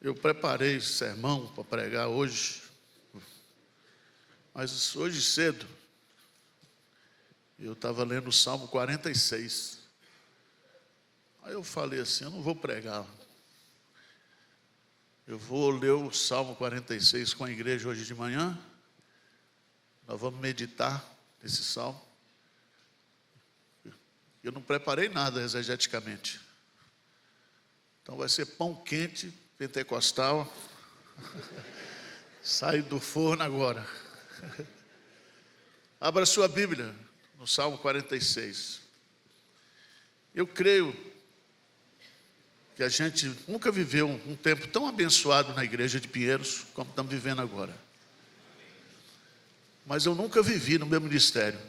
Eu preparei sermão para pregar hoje, mas hoje cedo eu estava lendo o Salmo 46. Aí eu falei assim, eu não vou pregar. Eu vou ler o Salmo 46 com a igreja hoje de manhã. Nós vamos meditar nesse salmo. Eu não preparei nada exegeticamente. Então vai ser pão quente, pentecostal. Sai do forno agora. Abra sua Bíblia no Salmo 46. Eu creio que a gente nunca viveu um tempo tão abençoado na igreja de Pinheiros como estamos vivendo agora. Mas eu nunca vivi no meu ministério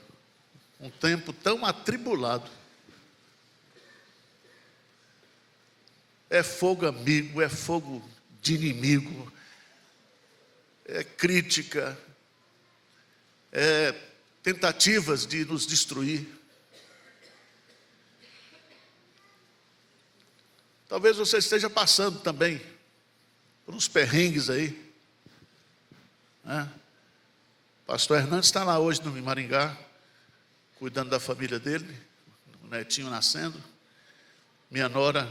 um tempo tão atribulado. É fogo amigo, é fogo de inimigo, é crítica, é tentativas de nos destruir. Talvez você esteja passando também por uns perrengues aí, né? Pastor Hernandes está lá hoje no Maringá, cuidando da família dele, o netinho nascendo. Minha nora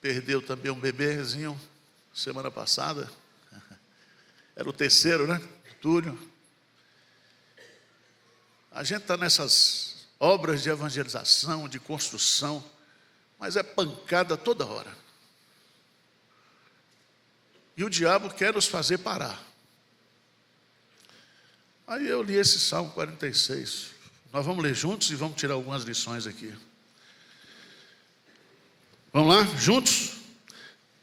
perdeu também um bebezinho semana passada. Era o terceiro, né? Túlio. A gente está nessas obras de evangelização, de construção, mas é pancada toda hora. E o diabo quer nos fazer parar. Aí eu li esse Salmo 46. Nós vamos ler juntos e vamos tirar algumas lições aqui. Vamos lá, juntos?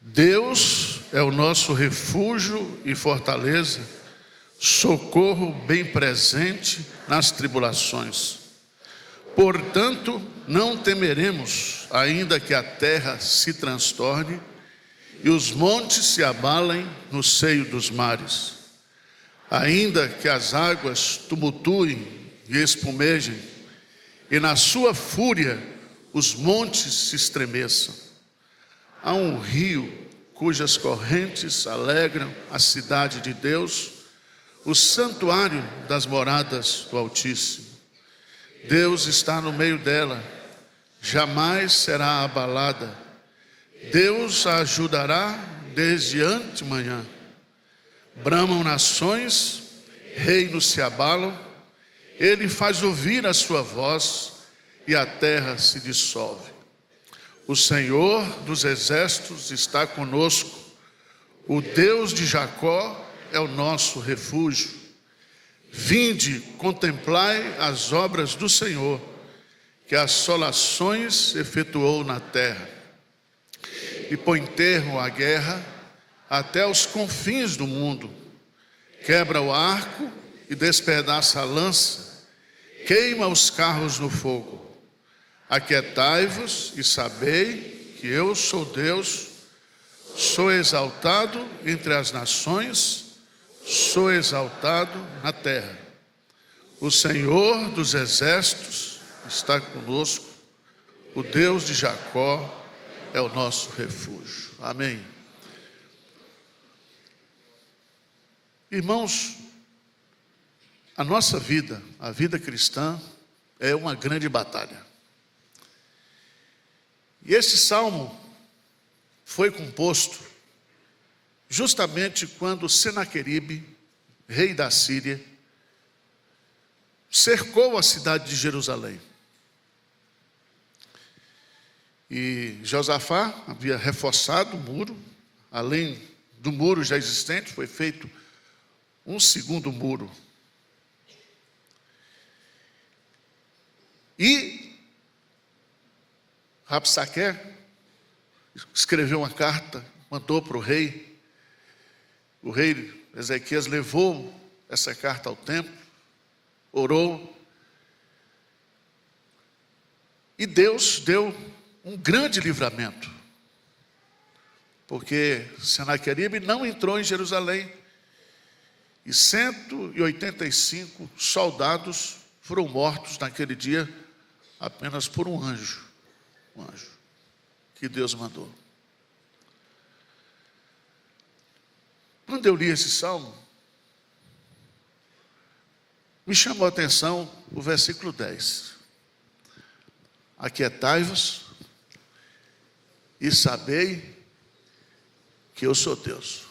Deus é o nosso refúgio e fortaleza, socorro bem presente nas tribulações. Portanto, não temeremos, ainda que a terra se transtorne e os montes se abalem no seio dos mares. Ainda que as águas tumultuem e espumejem, e na sua fúria os montes se estremeçam. Há um rio cujas correntes alegram a cidade de Deus, o santuário das moradas do Altíssimo. Deus está no meio dela, jamais será abalada. Deus a ajudará desde antemanhã. Bramam nações, reinos se abalam, ele faz ouvir a sua voz e a terra se dissolve. O Senhor dos exércitos está conosco, o Deus de Jacó é o nosso refúgio. Vinde, contemplai as obras do Senhor, que assolações efetuou na terra, e põe termo à guerra até os confins do mundo. Quebra o arco e despedaça a lança, queima os carros no fogo. Aquietai-vos e sabei que eu sou Deus, sou exaltado entre as nações, sou exaltado na terra. O Senhor dos exércitos está conosco, o Deus de Jacó é o nosso refúgio. Amém. Irmãos, a nossa vida, a vida cristã, é uma grande batalha. E esse salmo foi composto justamente quando Senaqueribe, rei da Síria, cercou a cidade de Jerusalém. E Josafá havia reforçado o muro, além do muro já existente, foi feito um segundo muro. E Rabsaque escreveu uma carta, mandou para o rei. O rei Ezequias levou essa carta ao templo, orou. E Deus deu um grande livramento, porque Senaqueribe não entrou em Jerusalém. E 185 soldados foram mortos naquele dia apenas por um anjo que Deus mandou. Quando eu li esse salmo, me chamou a atenção o versículo 10. Aquietai-vos e sabei que eu sou Deus.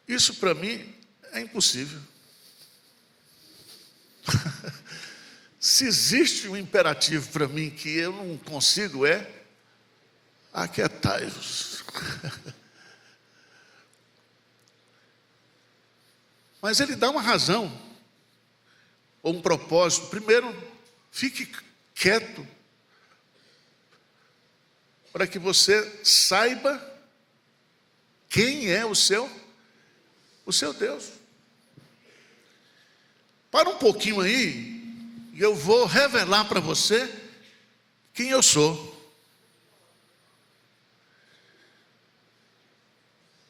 Isso para mim é impossível. Se existe um imperativo para mim que eu não consigo, é aquietai-vos. Mas ele dá uma razão, ou um propósito. Primeiro, fique quieto, para que você saiba quem é o seu Deus. Para um pouquinho aí, e eu vou revelar para você quem eu sou.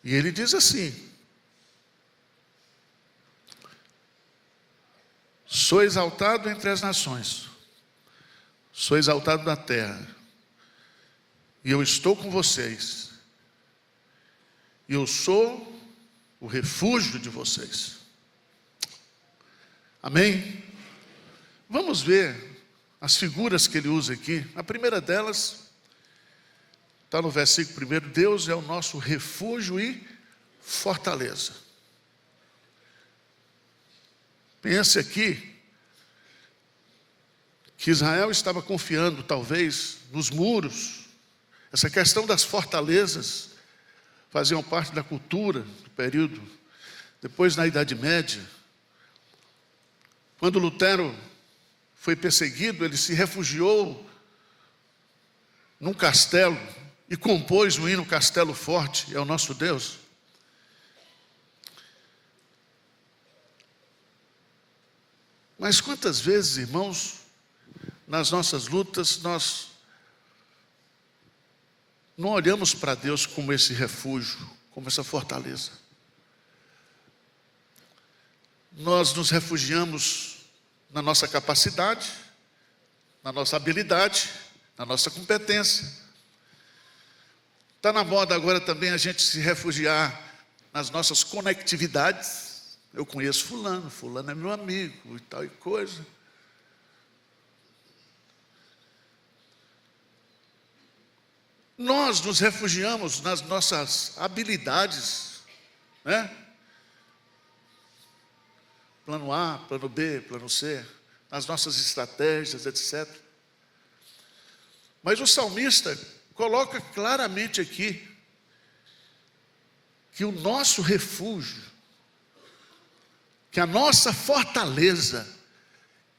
E ele diz assim: sou exaltado entre as nações, sou exaltado na terra, e eu estou com vocês, e eu sou o refúgio de vocês. Amém? Vamos ver as figuras que ele usa aqui. A primeira delas está no versículo 1. Deus é o nosso refúgio e fortaleza. Pense aqui que Israel estava confiando talvez nos muros. Essa questão das fortalezas faziam parte da cultura do período. Depois, na Idade Média, quando Lutero foi perseguido, ele se refugiou num castelo e compôs o hino Castelo Forte é o Nosso Deus. Mas quantas vezes, irmãos, nas nossas lutas, nós não olhamos para Deus como esse refúgio, como essa fortaleza. Nós nos refugiamos na nossa capacidade, na nossa habilidade, na nossa competência. Está na moda agora também a gente se refugiar nas nossas conectividades. Eu conheço fulano é meu amigo e tal e coisa. Nós nos refugiamos nas nossas habilidades, né? Plano A, plano B, plano C, nas nossas estratégias, etc. Mas o salmista coloca claramente aqui que o nosso refúgio, que a nossa fortaleza,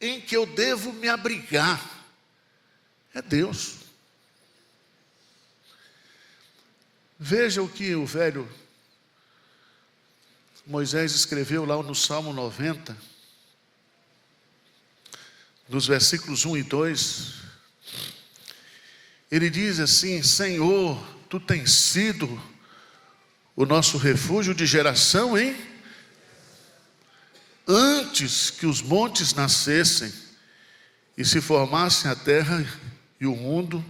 em que eu devo me abrigar, é Deus. Veja o que o velho Moisés escreveu lá no Salmo 90, nos versículos 1 e 2. Ele diz assim: Senhor, Tu tens sido o nosso refúgio de geração em antes que os montes nascessem e se formassem a terra e o mundo,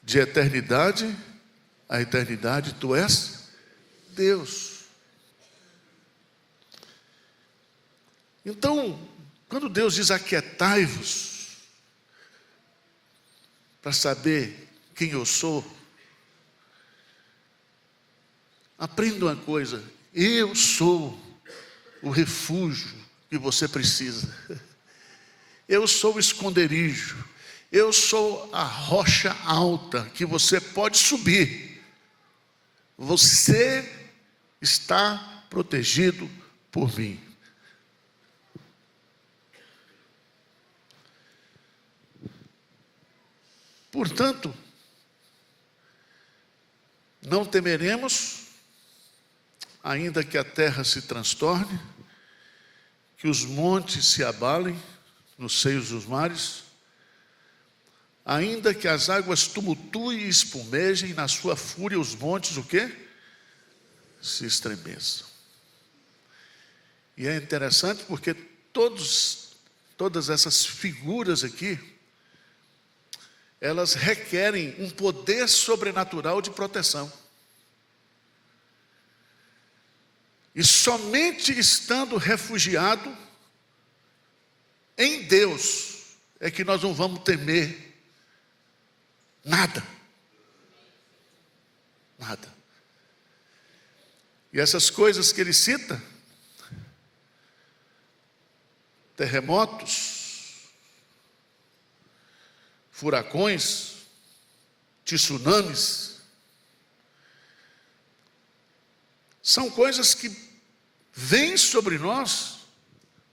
de eternidade a eternidade, Tu és Deus. Então, quando Deus diz aquietai-vos, para saber quem eu sou, aprenda uma coisa: eu sou o refúgio que você precisa. Eu sou o esconderijo. Eu sou a rocha alta que você pode subir. Você está protegido por mim. Portanto, não temeremos, ainda que a terra se transtorne, que os montes se abalem nos seios dos mares, ainda que as águas tumultuem e espumejem, na sua fúria os montes o quê? Se estremeçam. E é interessante porque todas essas figuras aqui, elas requerem um poder sobrenatural de proteção. E somente estando refugiado em Deus é que nós não vamos temer nada. Nada. E essas coisas que ele cita, terremotos, furacões, tsunamis, são coisas que vêm sobre nós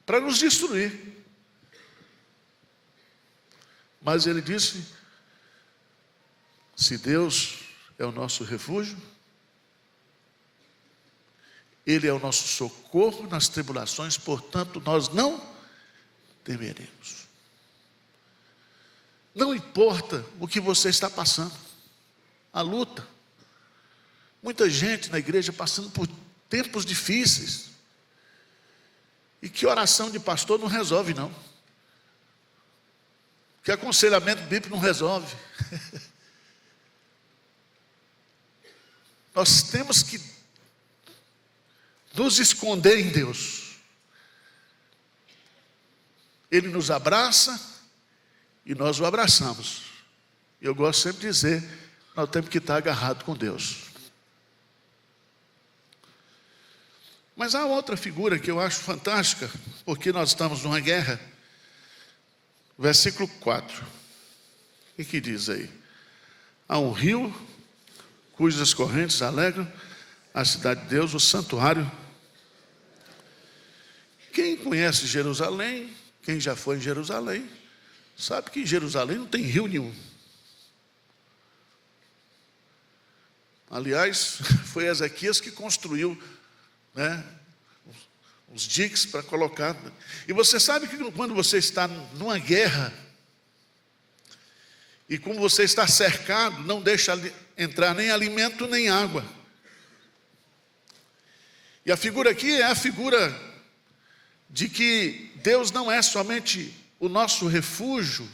para nos destruir. Mas ele disse: se Deus é o nosso refúgio, Ele é o nosso socorro nas tribulações, portanto nós não temeremos. Não importa o que você está passando, a luta. Muita gente na igreja passando por tempos difíceis, e que oração de pastor não resolve não, que aconselhamento bíblico não resolve. Nós temos que nos esconder em Deus. Ele nos abraça e nós o abraçamos. Eu gosto sempre de dizer, nós temos que estar agarrados com Deus. Mas há outra figura que eu acho fantástica, porque nós estamos numa guerra. Versículo 4. O que diz aí? Há um rio cujas correntes alegram a cidade de Deus, o santuário. Quem conhece Jerusalém, quem já foi em Jerusalém, sabe que em Jerusalém não tem rio nenhum. Aliás, foi Ezequias que construiu, os diques para colocar. E você sabe que quando você está numa guerra, e como você está cercado, não deixa entrar nem alimento nem água. E a figura aqui é a figura de que Deus não é somente o nosso refúgio,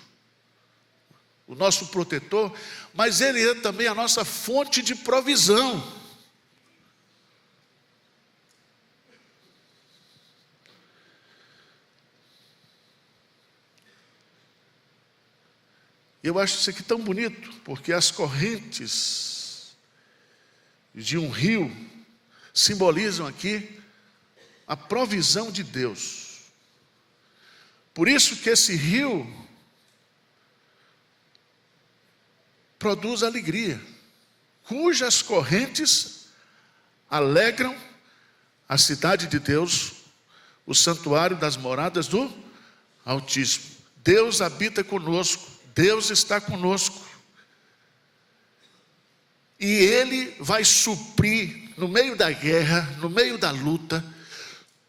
o nosso protetor, mas Ele é também a nossa fonte de provisão. Eu acho isso aqui tão bonito, porque as correntes de um rio simbolizam aqui a provisão de Deus. Por isso que esse rio produz alegria, cujas correntes alegram a cidade de Deus, o santuário das moradas do Altíssimo. Deus habita conosco, Deus está conosco. E Ele vai suprir, no meio da guerra, no meio da luta,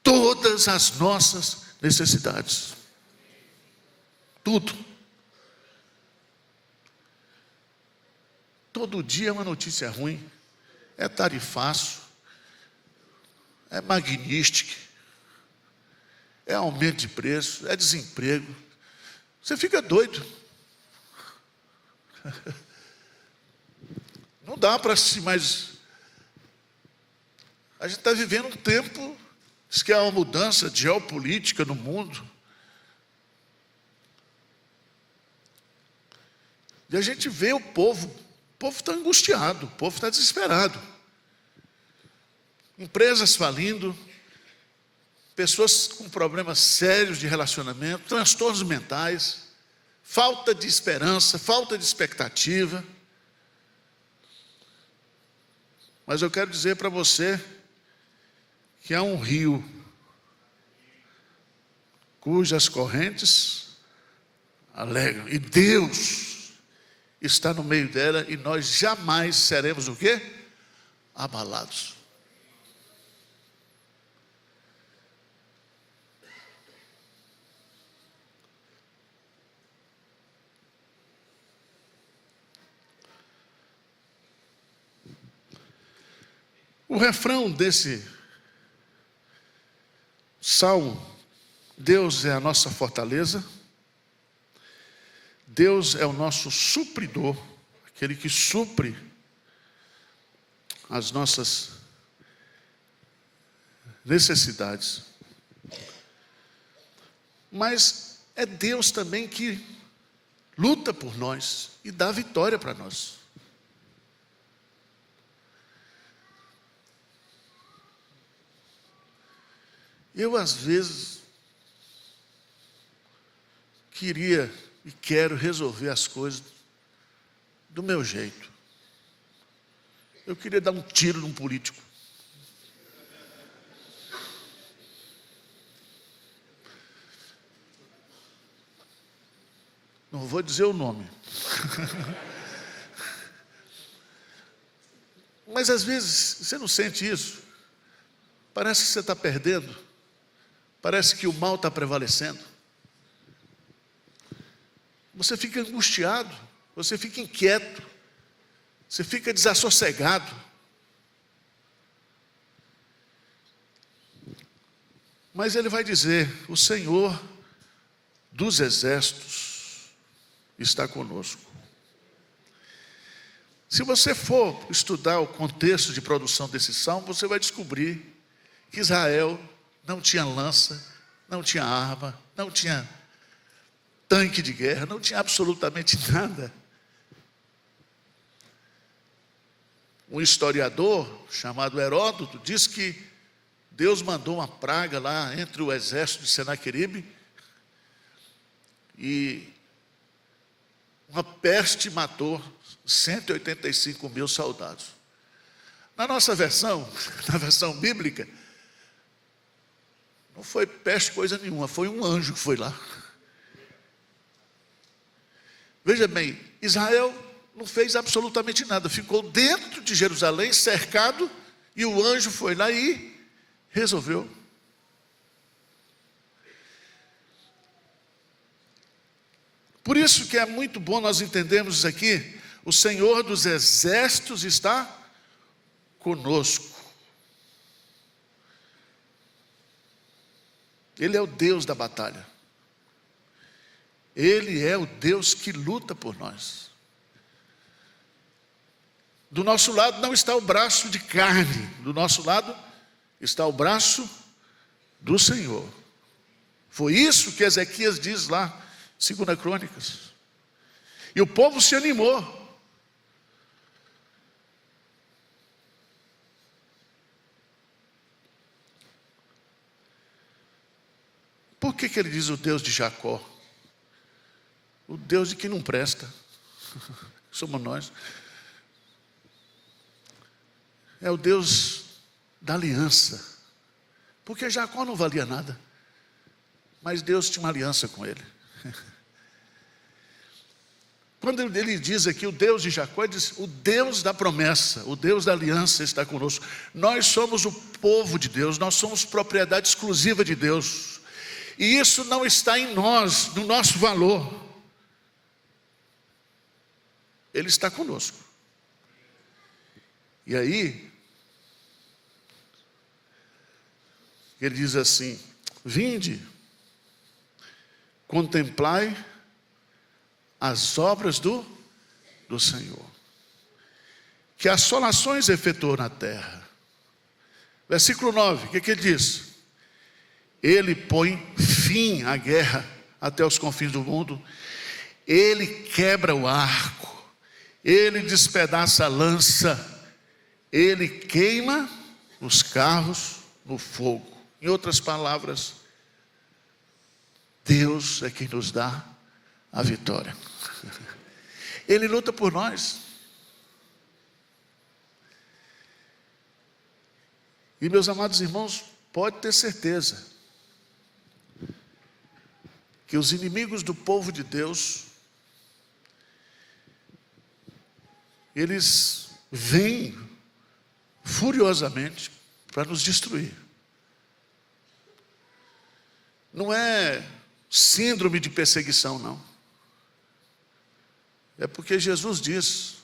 todas as nossas necessidades. Tudo. Todo dia é uma notícia ruim. É tarifaço, é magnística, é aumento de preço, é desemprego. Você fica doido. Não dá para se mais. A gente está vivendo um tempo, diz que há uma mudança de geopolítica no mundo. E a gente vê o povo está angustiado, o povo está desesperado. Empresas falindo, pessoas com problemas sérios de relacionamento, transtornos mentais, falta de esperança, falta de expectativa. Mas eu quero dizer para você que há um rio cujas correntes alegram, e Deus está no meio dela, e nós jamais seremos o quê? Abalados. O refrão desse salmo: Deus é a nossa fortaleza, Deus é o nosso supridor, aquele que supre as nossas necessidades. Mas é Deus também que luta por nós e dá vitória para nós. Eu, às vezes, queria e quero resolver as coisas do meu jeito. Eu queria dar um tiro num político. Não vou dizer o nome. Mas às vezes você não sente isso. Parece que você está perdendo. Parece que o mal está prevalecendo. Você fica angustiado, você fica inquieto, você fica desassossegado. Mas ele vai dizer: o Senhor dos exércitos está conosco. Se você for estudar o contexto de produção desse salmo, você vai descobrir que Israel não tinha lança, não tinha arma, não tinha tanque de guerra, não tinha absolutamente nada. Um historiador chamado Heródoto diz que Deus mandou uma praga lá entre o exército de Senaqueribe e uma peste matou 185 mil soldados. Na nossa versão, na versão bíblica, não foi peste coisa nenhuma, foi um anjo que foi lá. Veja bem, Israel não fez absolutamente nada, ficou dentro de Jerusalém, cercado, e o anjo foi lá e resolveu. Por isso que é muito bom nós entendermos isso aqui: o Senhor dos exércitos está conosco. Ele é o Deus da batalha. Ele é o Deus que luta por nós. Do nosso lado não está o braço de carne, do nosso lado está o braço do Senhor. Foi isso que Ezequias diz lá, 2 Crônicas. E o povo se animou. Por que ele diz o Deus de Jacó? O Deus de quem não presta. Somos nós. É o Deus da aliança. Porque Jacó não valia nada. Mas Deus tinha uma aliança com ele. Quando ele diz aqui o Deus de Jacó, ele diz: o Deus da promessa, o Deus da aliança está conosco. Nós somos o povo de Deus, nós somos propriedade exclusiva de Deus. E isso não está em nós, no nosso valor. Ele está conosco. E aí, ele diz assim: vinde, contemplai as obras do Senhor, que assolações efetuou na terra. Versículo 9, o que ele diz? Ele põe fim à guerra até os confins do mundo. Ele quebra o arco, ele despedaça a lança, ele queima os carros no fogo. Em outras palavras, Deus é quem nos dá a vitória. Ele luta por nós. E meus amados irmãos, pode ter certeza que os inimigos do povo de Deus, eles vêm furiosamente para nos destruir. Não é síndrome de perseguição, não. É porque Jesus diz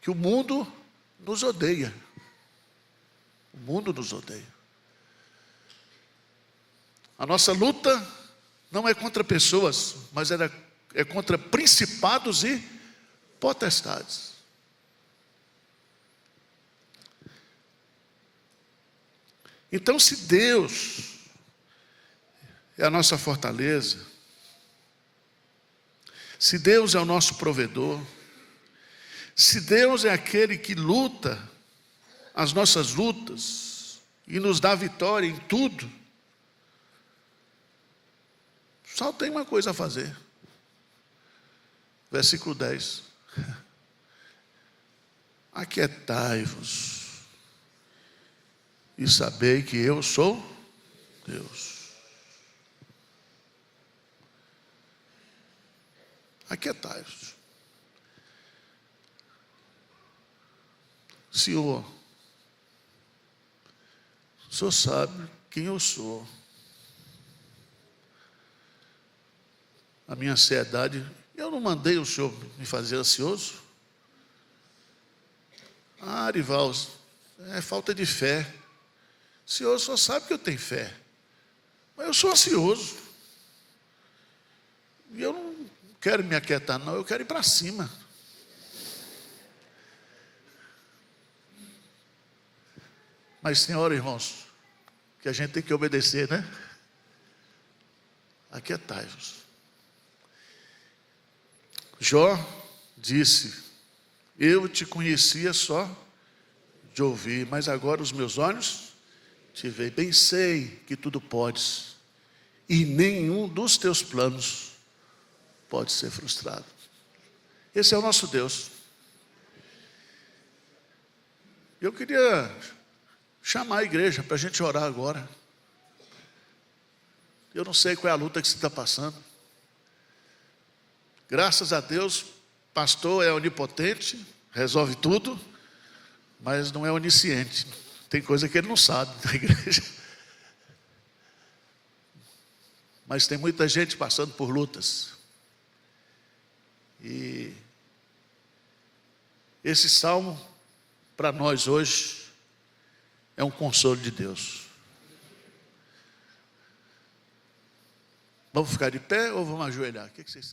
que o mundo nos odeia. O mundo nos odeia. A nossa luta não é contra pessoas, mas é contra principados e potestades. Então, se Deus é a nossa fortaleza, se Deus é o nosso provedor, se Deus é aquele que luta as nossas lutas e nos dá vitória em tudo, só tem uma coisa a fazer. Versículo 10. Aquietai-vos e sabei que eu sou Deus. Aquietai-vos. Senhor, o Senhor sabe quem eu sou. A minha ansiedade, eu não mandei o Senhor me fazer ansioso? Arival, é falta de fé. Senhor, o Senhor sabe que eu tenho fé, mas eu sou ansioso. E eu não quero me aquietar, não, eu quero ir para cima. Mas, Senhor, irmãos, que a gente tem que obedecer, né? Aquietai-vos. Jó disse: eu te conhecia só de ouvir, mas agora os meus olhos te veem. Bem sei que tudo podes, e nenhum dos teus planos pode ser frustrado. Esse é o nosso Deus. Eu queria chamar a igreja para a gente orar agora. Eu não sei qual é a luta que você está passando. Graças a Deus, pastor é onipotente, resolve tudo, mas não é onisciente. Tem coisa que ele não sabe na igreja. Mas tem muita gente passando por lutas. E esse salmo, para nós hoje, é um consolo de Deus. Vamos ficar de pé ou vamos ajoelhar? O que vocês querem?